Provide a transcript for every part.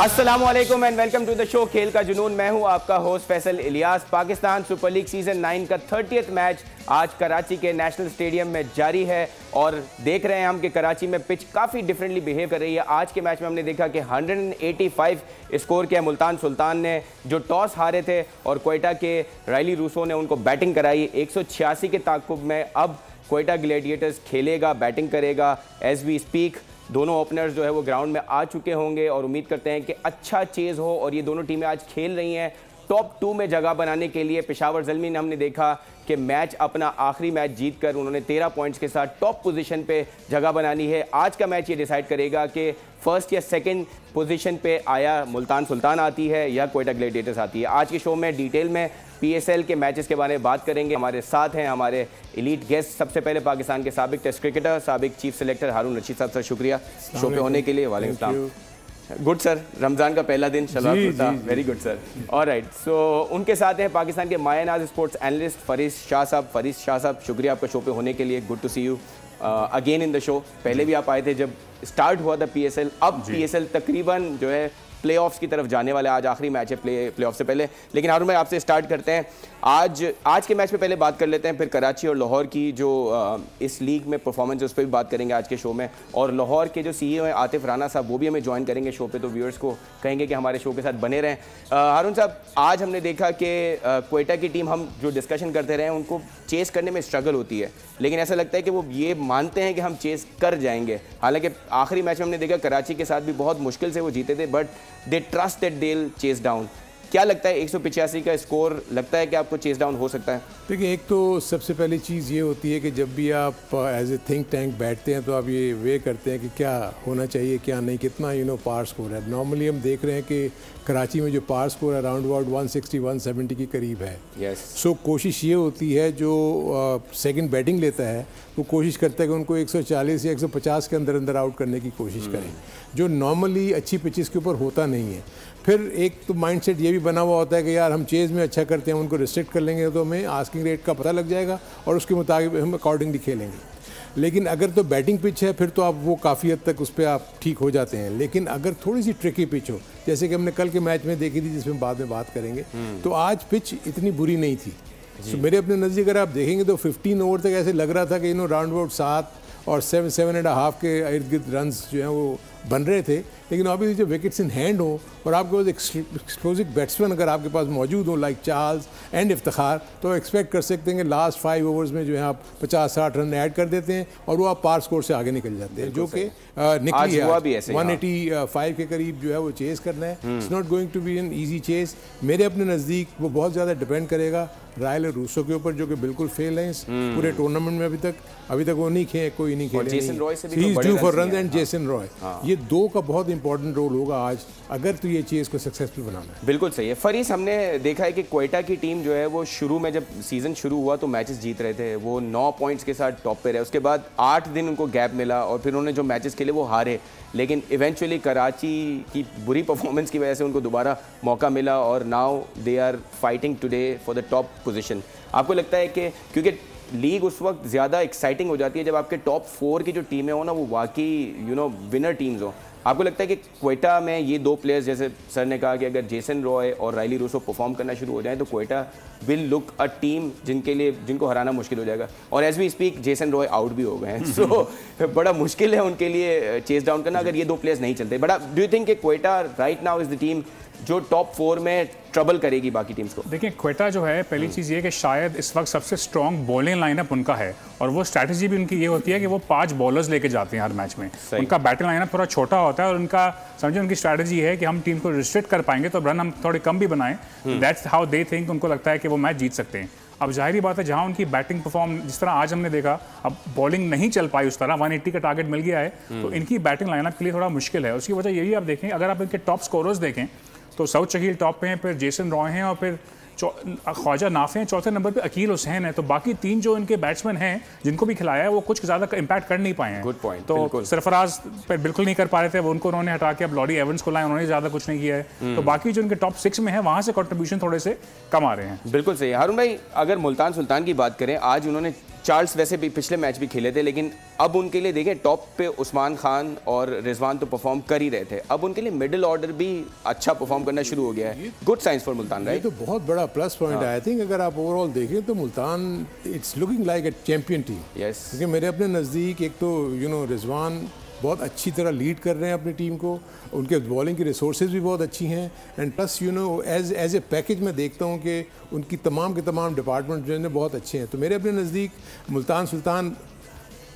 अस्सलामुअलैकुम and welcome to the show खेल का जुनून। मैं हूं आपका host Faisal Ilyas. Pakistan super league season 9 का 30th मैच आज कराची के नेशनल स्टेडियम में जारी है और देख रहे हैं हम कि कराची में पिच काफ़ी डिफरेंटली बिहेव कर रही है। आज के मैच में हमने देखा कि 185 स्कोर किया मुल्तान सुल्तान ने, जो टॉस हारे थे, और क्वेटा के रायली रूसो ने उनको बैटिंग कराई। 186 के ताक़ुब में अब क्वेटा ग्लैडिएटर्स खेलेगा, बैटिंग करेगा। एज वी स्पीक दोनों ओपनर्स जो है वो ग्राउंड में आ चुके होंगे और उम्मीद करते हैं कि अच्छा चेज़ हो। और ये दोनों टीमें आज खेल रही हैं टॉप 2 में जगह बनाने के लिए। पेशावर ज़ल्मी ने हमने देखा कि मैच अपना आखिरी मैच जीतकर उन्होंने 13 पॉइंट्स के साथ टॉप पोजीशन पे जगह बनानी है। आज का मैच ये डिसाइड करेगा कि फर्स्ट या सेकंड पोजीशन पे आया मुल्तान सुल्तान आती है या क्वेटा ग्लैडिएटर्स आती है। आज के शो में डिटेल में PSL के मैचेस के बारे में बात करेंगे। हमारे साथ हैं हमारे एलीट गेस्ट। सबसे पहले पाकिस्तान के साबिक टेस्ट क्रिकेटर, साबिक चीफ सेलेक्टर हारून रशीद साहब, सर शुक्रिया शो पे होने के लिए। वालेकुम सलाम। गुड सर, रमज़ान का पहला दिन शलवा, वेरी गुड सर। ऑलराइट, सो उनके साथ हैं पाकिस्तान के मायानाज स्पोर्ट्स एनालिस्ट फरीस शाह साहब। फरीस शाह साहब, शुक्रिया आपका शो पे होने के लिए। Good to see you again in the show. पहले भी आप आए थे जब स्टार्ट हुआ था PSL। अब PSL तकरीबन जो है प्लेऑफ्स की तरफ जाने वाले। आज आखिरी मैच है प्लेऑफ से पहले। लेकिन हारून भाई, आपसे स्टार्ट करते हैं। आज के मैच पे पहले बात कर लेते हैं, फिर कराची और लाहौर की जो इस लीग में परफॉर्मेंस है उस पर भी बात करेंगे आज के शो में। और लाहौर के जो CEO हैं आतिफ राना साहब, वो भी हमें ज्वाइन करेंगे शो पे, तो व्यूअर्स को कहेंगे कि हमारे शो के साथ बने रहें। हारून साहब, आज हमने देखा कि क्वेटा की टीम, हम जो डिस्कशन करते रहे, उनको चेस करने में स्ट्रगल होती है, लेकिन ऐसा लगता है कि वो ये मानते हैं कि हम चेस कर जाएंगे। हालांकि आखिरी मैच में हमने देखा कराची के साथ भी बहुत मुश्किल से वो जीते थे, but they trust that they will chess down. क्या लगता है 185 का स्कोर, लगता है कि आपको चेस डाउन हो सकता है? देखिए, एक तो सबसे पहली चीज़ ये होती है कि जब भी आप एज ए थिंक टैंक बैठते हैं तो आप ये वे करते हैं कि क्या होना चाहिए, क्या नहीं, कितना पार स्कोर है। नॉर्मली हम देख रहे हैं कि कराची में जो पार स्कोर अराउंड अबाउट 160-170 के करीब है। सो कोशिश ये होती है, जो सेकंड बैटिंग लेता है वो कोशिश करता है कि उनको 140 या 150 के अंदर अंदर आउट करने की कोशिश करें, जो नॉर्मली अच्छी पिचेस के ऊपर होता नहीं है। फिर एक तो माइंडसेट ये भी बना हुआ होता है कि यार हम चेज़ में अच्छा करते हैं, उनको रिस्ट्रिक्ट कर लेंगे तो हमें आस्किंग रेट का पता लग जाएगा और उसके मुताबिक हम अकॉर्डिंगली खेलेंगे। लेकिन अगर तो बैटिंग पिच है फिर तो आप वो काफ़ी हद तक उस पर आप ठीक हो जाते हैं। लेकिन अगर थोड़ी सी ट्रिकी पिच हो, जैसे कि हमने कल के मैच में देखी थी जिसमें बाद में बात करेंगे, तो आज पिच इतनी बुरी नहीं थी। तो मेरे अपने नज़दीक अगर आप देखेंगे तो 15 ओवर तक ऐसे लग रहा था कि राउंड अबाउट 7 और 7.5 के इर्द गिर्द रन्स जो हैं वो बन रहे थे। लेकिन अभी जो विकेट्स इन हैंड हो और आपके पास एक्सप्लोसिव बैट्समैन अगर आपके पास मौजूद हो लाइक चार्ल्स एंड इफ्तिखार, तो एक्सपेक्ट कर सकते हैं कि लास्ट 5 ओवर्स में जो है आप 50-60 रन ऐड कर देते हैं और वो आप पार स्कोर से आगे निकल जाते हैं, जो कि निकली है। 185 के करीब जो है वो चेस करना है। It's not going to be an easy chase. मेरे अपने नज़दीक वो बहुत ज़्यादा डिपेंड करेगा रायल रूसो के ऊपर, जो कि बिल्कुल फेल है इस पूरे टूर्नामेंट में। अभी तक वो नहीं खेले, कोई नहीं खेले। जेसन रॉय से भी due for run and Jason Roy, ये दो का बहुत इंपॉर्टेंट रोल होगा आज, अगर तो ये चीज़ को सक्सेसफुल बनाना है। बिल्कुल सही है फरीस। हमने देखा है कि क्वेटा की टीम जो है वो शुरू में, जब सीजन शुरू हुआ तो मैचेस जीत रहे थे, वो 9 पॉइंट्स के साथ टॉप पे रहे। उसके बाद 8 दिन उनको गैप मिला और फिर उन्होंने जो मैचेस खेले वो हारे। लेकिन इवेंचुअली कराची की बुरी परफॉर्मेंस की वजह से उनको दोबारा मौका मिला और now they are fighting today for the top position. आपको लगता है कि क्योंकि लीग उस वक्त ज़्यादा एक्साइटिंग हो जाती है जब आपके टॉप 4 की जो टीमें हो ना वो वाकई विनर टीम्स हो, आपको लगता है कि क्वेटा में ये 2 प्लेयर्स, जैसे सर ने कहा कि अगर जेसन रॉय और रायली रूसो परफॉर्म करना शुरू हो जाए तो Quetta will look a team जिनको हराना मुश्किल हो जाएगा। और as we speak Jason Roy out भी हो गए हैं, सो बड़ा मुश्किल है उनके लिए चेस डाउन करना अगर ये 2 प्लेयर्स नहीं चलते। बट डू यू थिंक कि Quetta right now is the team जो टॉप 4 में ट्रबल करेगी बाकी टीम्स को? देखिए, क्वेटा जो है, पहली चीज़ ये कि शायद इस वक्त सबसे स्ट्रॉन्ग बॉलिंग लाइनअप उनका है और वो स्ट्रैटेजी भी उनकी ये होती है कि वो 5 बॉलर्स लेके जाते हैं हर मैच में। उनका बैटिंग लाइनअप थोड़ा छोटा होता है और उनका समझे उनकी स्ट्रैटेजी है कि हम टीम को रिस्ट्रिक्ट कर पाएंगे तो रन हम थोड़े कम भी बनाएं। That's how they think. उनको लगता है कि वो मैच जीत सकते हैं। अब जाहिर बात है, जहां उनकी बैटिंग परफॉर्म जिस तरह आज हमने देखा, अब बॉलिंग नहीं चल पाई उस तरह, 180 का टारगेट मिल गया है, तो इनकी बैटिंग लाइनअप के लिए थोड़ा मुश्किल है। उसकी वजह यही आप देखें, अगर आप इनके टॉप स्कोरर्स देखें तो सऊद शकील टॉप पे हैं, फिर जेसन रॉय हैं और फिर ख्वाजा नाफे हैं, चौथे नंबर पे अकील हुसैन है। तो बाकी 3 जो इनके बैट्समैन हैं जिनको भी खिलाया है वो कुछ ज़्यादा इम्पैक्ट कर नहीं पाए हैं। Good point. तो सरफराज पर बिल्कुल नहीं कर पा रहे थे, वो उन्होंने हटा के अब लॉरी एवंस को लाए, उन्होंने ज़्यादा कुछ नहीं किया है। तो बाकी जो इनके टॉप 6 में है वहाँ से कॉन्ट्रीब्यूशन थोड़े से कम आ रहे हैं। बिल्कुल सही। हारून भाई, अगर मुल्तान सुल्तान की बात करें, आज उन्होंने चार्ल्स वैसे भी पिछले मैच भी खेले थे, लेकिन अब उनके लिए देखें टॉप पे उस्मान खान और रिजवान तो परफॉर्म कर ही रहे थे, अब उनके लिए मिडिल ऑर्डर भी अच्छा परफॉर्म करना शुरू हो गया है। Good science for Multan, right? ये तो बहुत बड़ा प्लस पॉइंट है। आई थिंक अगर आप ओवरऑल देखें तो Multan it's looking like a champion team. Yes, क्योंकि मेरे अपने नज़दीक एक तो रिजवान बहुत अच्छी तरह लीड कर रहे हैं अपनी टीम को, उनके बॉलिंग की रिसोर्सेज भी बहुत अच्छी हैं, and plus as a package मैं देखता हूँ कि उनकी तमाम के तमाम डिपार्टमेंट जो है बहुत अच्छे हैं। तो मेरे अपने नज़दीक मुल्तान सुल्तान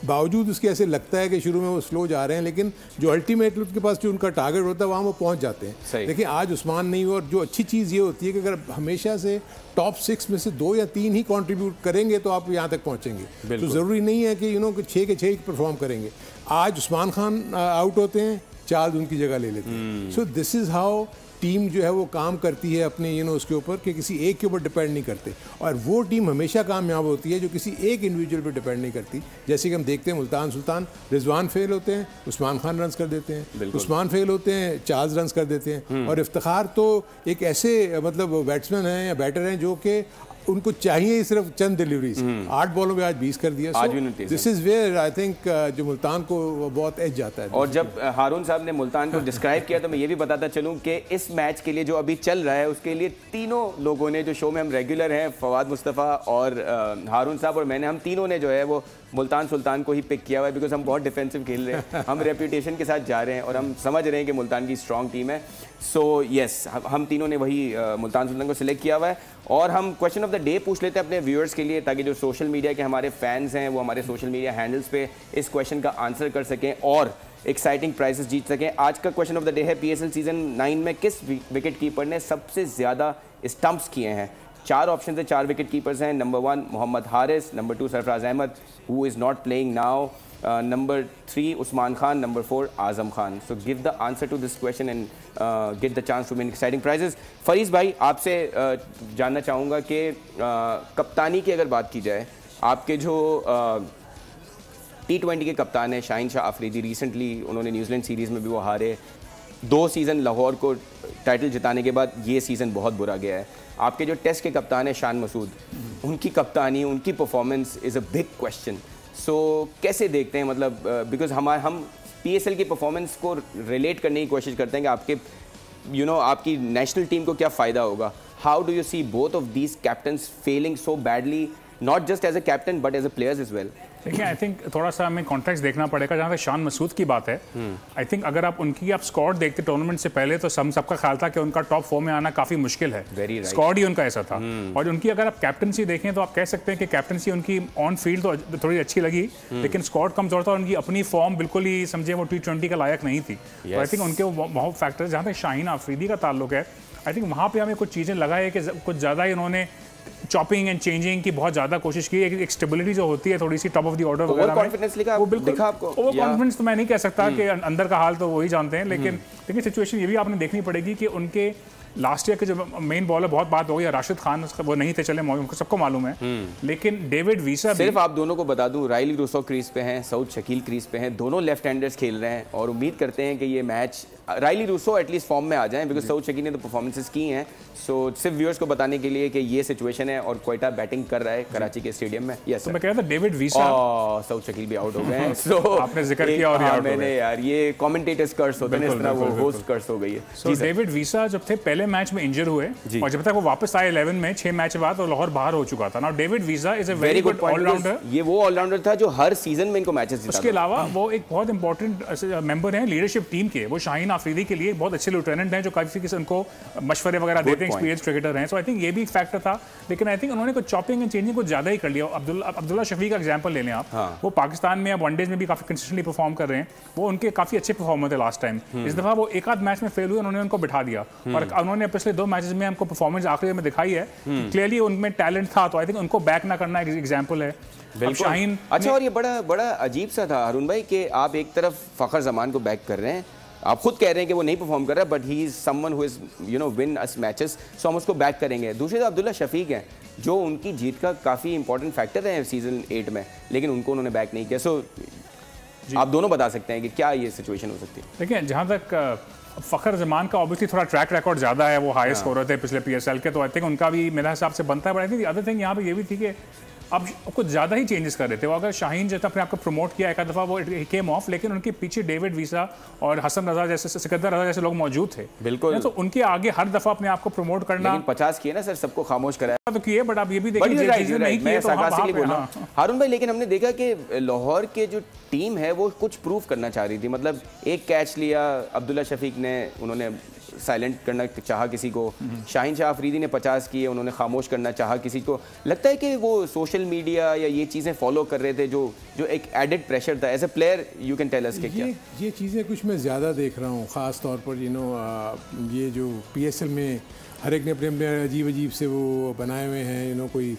बावजूद उसके ऐसे लगता है कि शुरू में वो स्लो जा रहे हैं, लेकिन जो अल्टीमेटली उनके पास जो उनका टारगेट होता है वहाँ वो पहुँच जाते हैं। देखिए आज उस्मान नहीं हुआ, और जो अच्छी चीज़ ये होती है कि अगर हमेशा से टॉप 6 में से 2 या 3 ही कंट्रीब्यूट करेंगे तो आप यहाँ तक पहुँचेंगे। तो ज़रूरी नहीं है कि 6 के 6 परफॉर्म करेंगे। आज उस्मान खान आउट होते हैं, चार्ल्स उनकी जगह ले लेते हैं। So this is how team जो है वो काम करती है अपने उसके ऊपर, कि किसी एक के ऊपर डिपेंड नहीं करते, और वो टीम हमेशा कामयाब होती है जो किसी एक इंडिविजुअल पर डिपेंड नहीं करती। जैसे कि हम देखते हैं मुल्तान सुल्तान, रिजवान फेल होते हैं, उस्मान खान रन्स कर देते हैं, उस्मान फेल होते हैं, चार्ल्स रन्स कर देते हैं, और इफ्तिखार तो एक ऐसे बैट्समैन हैं या बैटर हैं जो कि उनको चाहिए सिर्फ चंद डिलीवरीज। 8 बॉलों में आज 20 कर दिया। This is where I think जो मुल्तान को बहुत एज जाता है। और जब हारून साहब ने मुल्तान को डिस्क्राइब किया तो मैं ये भी बताता चलूं कि इस मैच के लिए जो अभी चल रहा है उसके लिए तीनों लोगों ने, जो शो में हम रेगुलर हैं, फवाद मुस्तफ़ा और हारून साहब और मैंने, हम तीनों ने जो है वो मुल्तान सुल्तान को ही पिक किया हुआ है, बिकॉज हम बहुत डिफेंसिव खेल रहे हैं, हम रेपुटेशन के साथ जा रहे हैं और हम समझ रहे हैं कि मुल्तान की स्ट्रॉन्ग टीम है। सो यस, हम तीनों ने वही मुल्तान सुल्तान को सिलेक्ट किया हुआ है। और हम क्वेश्चन ऑफ द डे पूछ लेते हैं अपने व्यूअर्स के लिए, ताकि जो सोशल मीडिया के हमारे फैंस हैं वो हमारे सोशल मीडिया हैंडल्स पे इस क्वेश्चन का आंसर कर सकें और एक्साइटिंग प्राइजेस जीत सकें। आज का क्वेश्चन ऑफ द डे है, PSL सीजन 9 में किस विकेट कीपर ने सबसे ज़्यादा स्टंप्स किए हैं? 4 ऑप्शन है, 4 विकेट कीपर्स हैं। Number 1 Mohammad Haris, number 2 Sarfaraz Ahmed who is not playing now, number 3 Usman Khan, number 4 Azam Khan. So give the answer to this question and get the chance to win exciting prizes. Fariz भाई, आपसे जानना चाहूँगा कि कप्तानी की अगर बात की जाए, आपके जो T20 के कप्तान हैं शाहीन शाह अफरीदी, रिसेंटली उन्होंने न्यूजीलैंड सीरीज़ में भी वो हारे, 2 सीज़न लाहौर को टाइटल जिताने के बाद ये सीज़न बहुत बुरा गया है। आपके जो टेस्ट के कप्तान हैं शान मसूद, उनकी कप्तानी, उनकी performance is a big question. So कैसे देखते हैं, मतलब बिकॉज हम PSL की परफॉर्मेंस को रिलेट करने की कोशिश करते हैं कि आपके आपकी नेशनल टीम को क्या फ़ायदा होगा। How do you see both of these captains failing so badly, not just as a captain but as a players as well? देखिए, आई थिंक थोड़ा सा हमें कॉन्टेक्स्ट देखना पड़ेगा। जहाँ तक शान मसूद की बात है, आई थिंक अगर आप उनकी स्क्वाड देखते टूर्नामेंट से पहले तो सबका ख्याल था कि उनका टॉप 4 में आना काफ़ी मुश्किल है। स्क्वाड ही उनका ऐसा था। और उनकी अगर आप कैप्टनसी देखें तो आप कह सकते हैं कि कैप्टनसी उनकी ऑन फील्ड तो थोड़ी अच्छी लगी, लेकिन स्क्वाड कमजोर था, उनकी अपनी फॉर्म बिल्कुल ही समझे वो T20 का लायक नहीं थी। तो आई थिंक उनके बहुत फैक्टर्स, जहाँ तक शाहीन अफरीदी का ताल्लुक है, आई थिंक वहाँ पर हमें कुछ चीज़ें लगा है कि कुछ ज़्यादा ही उन्होंने चॉपिंग एंड चेंजिंग की बहुत ज़्यादा कोशिश की। एक स्टेबिलिटी जो होती है थोड़ी सी टॉप ऑफ द ऑर्डर वगैरह में, वो बिल्कुल ओवर कॉन्फिडेंस तो मैं नहीं कह सकता कि अंदर का हाल तो वही जानते हैं, लेकिन सिचुएशन ये भी आपने देखनी पड़ेगी कि उनके लास्ट ईयर के जो मेन बॉलर, बहुत बात हो गई, राशिद खान वो नहीं थे, चले उनको सबको मालूम है, लेकिन डेविड वीसा, सिर्फ आप दोनों को बता दूं, रायली रूसो क्रीज पे हैं, सऊद शकील क्रीज पे हैं, दोनों लेफ्ट हैंडर्स खेल रहे हैं और उम्मीद करते हैं कि ये match Rilee Rossouw at least form में आ जाएं, बिकॉज सऊद शकील ने तो परफॉर्मेंसेस की हैं। सो सिर्फ व्यूअर्स को बताने के लिए कि ये सिचुएशन है और क्वेटा बैटिंग कर रहा है कराची के स्टेडियम में। यस, तो मैं कह रहा था डेविड वीसा, सऊद शकील भी आउट हो गए हैं। सो आपने जिक्र किया और मैंने यार ये कमेंटेटर्स कर्स होते हैं, इस तरह वो होस्ट कर्स हो गई है। सो डेविड वीसा जब थे पहले मैच में इंजर हुए और जब तक वो वापस आए 11 में 6 मैच बाद, और लाहौर बाहर हो चुका था। Now David Wiese is a very good allrounder. ये वो ऑलराउंडर था जो हर सीजन में इनको मैचेस जिताता। उसके अलावा वो एक बहुत इंपॉर्टेंट मेंबर हैं लीडरशिप टीम के। वो शाहीन अफरीदी के लिए बहुत अच्छे लिeutenant हैं जो काफी किसी उनको मशवरे वगैरह देते हैं, एक्सपीरियंस क्रिकेटर हैं। सो आई थिंक ये भी एक फैक्टर था, लेकिन आई थिंक उन्होंने कुछ चॉपिंग एंड चेंजिंग कुछ ज्यादा ही कर लिया। अब्दुल्ला शफी का एग्जांपल ले लें आप, वो पाकिस्तान में अब वनडेज में भी काफी कंसिस्टेंटली परफॉर्म कर रहे हैं। वो उनके काफी अच्छे परफॉर्मर थे लास्ट टाइम। इस दफा वो एक आध मैच में फेल हुए, उन्होंने उनको बिठा दिया और उन्होंने पिछले 2 मैचेस में हमको परफॉर्मेंस आखिरी में दिखाई है, क्लियरली उनमें टैलेंट था। तो आई थिंक उनको बैक ना करना एक एग्जांपल है। शाहीन, अच्छा, और ये बड़ा अजीब सा था हारून भाई कि आप एक तरफ फखर जमान को बैक कर रहे हैं, आप खुद कह रहे हैं कि वो नहीं परफॉर्म कर रहा है, but he is someone who is win us matches, so हम उसको बैक करेंगे। दूसरी तरफ अब्दुल्ला शफीक हैं जो उनकी जीत का काफ़ी इंपॉर्टेंट फैक्टर है सीजन 8 में, लेकिन उनको उन्होंने बैक नहीं किया। सो आप दोनों बता सकते हैं कि क्या ये सिचुएशन हो सकती है? देखिए, जहाँ तक फ़खर जमान का ऑब्वियसली थोड़ा ट्रैक रिकॉर्ड ज़्यादा है, वो हाईएस्ट स्कोरर थे पिछले PSL के, तो आई थिंक उनका भी मेरे हिसाब से बनता है। But I think other thing यहाँ पे ये भी थी कि अब कुछ ज़्यादा ही चेंजेस कर रहे थे। वो अगर शाहीन जैसे अपने आपको प्रमोट किया एक दफ़ा वो केम ऑफ, लेकिन उनके पीछे डेविड वीसा और हसन रजा जैसे, सिकंदर रजा जैसे लोग मौजूद थे। बिल्कुल, तो उनके आगे हर दफ़ा अपने आप को प्रमोट करना। 50 किए ना सर, सबको खामोश कराया तो किए, बट आप ये भी देखिए नहीं किए तो हारून भाई। लेकिन हमने देखा कि लाहौर के जो टीम है वो कुछ प्रूव करना चाह रही थी, मतलब एक कैच लिया अब्दुल्ला शफीक ने, उन्होंने साइलेंट करना चाहा किसी को, शाहीन शाह अफरीदी ने 50 किए, उन्होंने खामोश करना चाहा किसी को। लगता है कि वो सोशल मीडिया या ये चीज़ें फॉलो कर रहे थे, जो एक एडेड प्रेशर था as a player. You can tell us के क्या ये चीज़ें कुछ मैं ज़्यादा देख रहा हूँ, ख़ास तौर पर ये जो PSL में हर एक ने अपने अपने अजीब से वो बनाए हुए हैं, कोई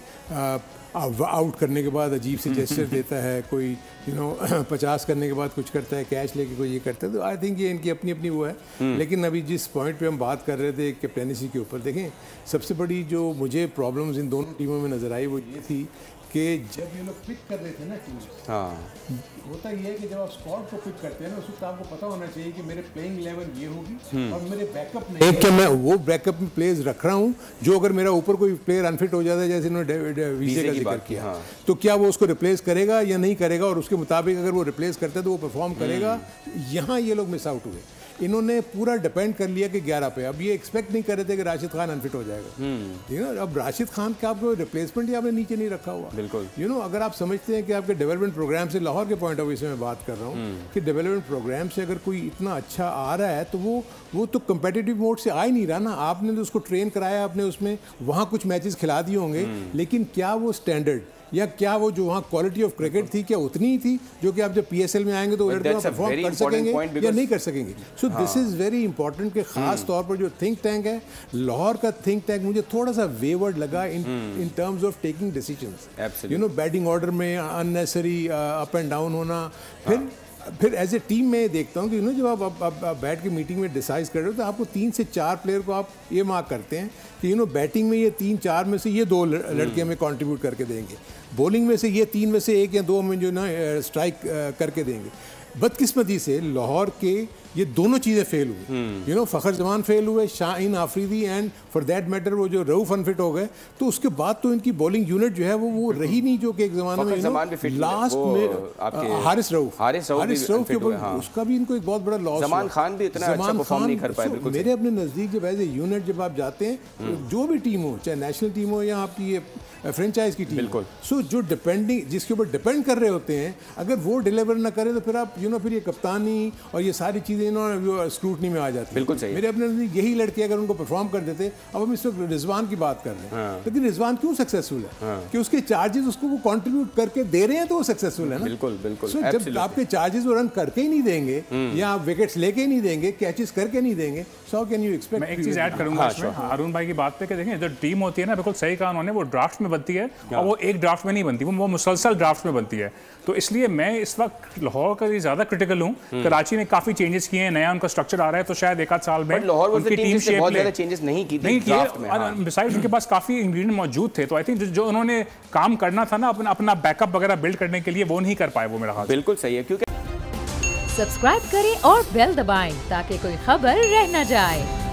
आउट करने के बाद अजीब से जेस्चर देता है, कोई 50 करने के बाद कुछ करता है, कैच लेके कोई ये करता है। तो आई थिंक ये इनकी अपनी अपनी वो है। लेकिन अभी जिस पॉइंट पे हम बात कर रहे थे कैप्टेंसी के ऊपर, देखें सबसे बड़ी जो मुझे प्रॉब्लम्स इन दोनों टीमों में नज़र आई वो ये थी कि जब ये लोग पिक कर रहे थे ना टीम, होता ये है कि जब आप स्क्वाड को पिक करते हैं ना, उस वक्त आपको पता होना चाहिए कि मेरे प्लेइंग 11 ये होगी और मेरे बैकअप नहीं है कि मैं वो बैकअप में प्लेयर्स रख रहा हूँ जो अगर मेरा ऊपर कोई प्लेयर अनफिट हो जाता है, जैसे इन्होंने वीजे का जिक्र किया, तो क्या वो उसको रिप्लेस करेगा या नहीं करेगा, और उसके मुताबिक अगर वो रिप्लेस करता है तो वो परफॉर्म करेगा। यहाँ ये लोग मिस आउट हुए। इन्होंने पूरा डिपेंड कर लिया कि 11 पे। अब ये एक्सपेक्ट नहीं कर रहे थे कि राशिद खान अनफिट हो जाएगा। अब राशिद खान का आपको रिप्लेसमेंट ही आपने नीचे नहीं रखा हुआ। बिल्कुल। अगर आप समझते हैं कि आपके डेवलपमेंट प्रोग्राम से, लाहौर के पॉइंट ऑफ व्यू से मैं बात कर रहा हूँ कि डेवलपमेंट प्रोग्राम से अगर कोई इतना अच्छा आ रहा है तो वो तो कंपेटिटिव मोड से आ ही नहीं रहा ना। आपने तो उसको ट्रेन कराया, आपने उसमें वहाँ कुछ मैचेस खिला दिए होंगे, लेकिन क्या वो स्टैंडर्ड या क्या वो जो वहाँ क्वालिटी ऑफ क्रिकेट थी क्या उतनी ही थी जो कि आप जब PSL में आएंगे तो वो लड़के परफॉर्म कर सकेंगे या नहीं कर सकेंगे। So this is very important कि खास तौर पर जो थिंक टैंक है, लाहौर का थिंक टैंक मुझे थोड़ा सा वेवर्ड लगा in terms of taking decisions. Batting order में अननेसेसरी अप एंड डाउन होना। फिर एज ए टीम में देखता हूँ कि जब आप बैठ के मीटिंग में डिसाइड कर रहे हो तो आपको 3 से 4 प्लेयर को आप ये मार्क करते हैं कि बैटिंग में ये 3-4 में से ये 2 लड़के हमें कंट्रीब्यूट करके देंगे, बॉलिंग में से ये 3 में से 1 या 2 हमें जो ना स्ट्राइक करके देंगे। बदकिस्मती से लाहौर के ये दोनों चीज़ें फेल हुई। फ़खर जमान फेल हुए, Shaheen Afridi and for that matter वो जो रऊफ अनफिट हो गए, तो उसके बाद तो इनकी बॉलिंग यूनिट जो है वो रही नहीं जो कि एक ज़माने में लास्ट में हारिस रऊफ के ऊपर उसका भी इनको एक बहुत बड़ा लॉस। जमान खान भी इतना अच्छा परफॉर्म नहीं कर पाए। मेरे अपने नज़दीक जब एज ए यूनिट जब आप जाते हैं, जो भी टीम हो, चाहे नेशनल टीम हो या आपकी ये फ्रेंचाइज की टीम, बिल्कुल। सो जो जिसके ऊपर डिपेंड कर रहे होते हैं, अगर वो डिलीवर ना करें तो फिर आप फिर ये कप्तानी और ये सारी चीज़ें स्क्रूटनी में आ जाती है। बिल्कुल सही। मेरे अपने यही लड़के अगर उनको परफॉर्म कर देते, अब हम इस वक्त रिजवान की बात कर रहे हैं, लेकिन रिजवान क्यों सक्सेसफुल है? कि उसके चार्जेस उसको वो कंट्रीब्यूट करके दे रहे हैं तो वो सक्सेसफुल है ना। बिल्कुल बिल्कुल। सो जब आपके चार्जेस वो रन करके ही नहीं देंगे या आप विकेट्स लेके ही नहीं देंगे, कैचेस करके नहीं देंगे, सो कैन यू एक्सपेक्ट। मैं एक चीज़ ऐड करूंगा इसमें हारून भाई की बात पे कि देखें जो टीम होती है ना, बिल्कुल सही कहा उन्होंने, वो ड्राफ्ट में बनती है और वो एक ड्राफ्ट में नहीं बनती, वो मुसलसल ड्राफ्ट में बनती है। तो इसलिए मैं इस वक्त लाहौर का ज़्यादा क्रिटिकल हूँ। कराची ने काफ़ी चेंजेस किए हैं, नया उनका स्ट्रक्चर आ रहा है, तो शायद एक आध साल में उनकी टीम शेप बहुत ज़्यादा चेंजेस नहीं किए। बिसाइड उनके पास काफ़ी इंग्रेडिएंट मौजूद थे, तो आई थिंक जो उन्होंने काम करना था ना अपना बैकअप वगैरह बिल्ड करने के लिए, वो नहीं कर पाए, वो मेरा ख्याल। बिल्कुल सही है। क्योंकि सब्सक्राइब करें और बेल दबाएं ताकि कोई खबर रह न जाए।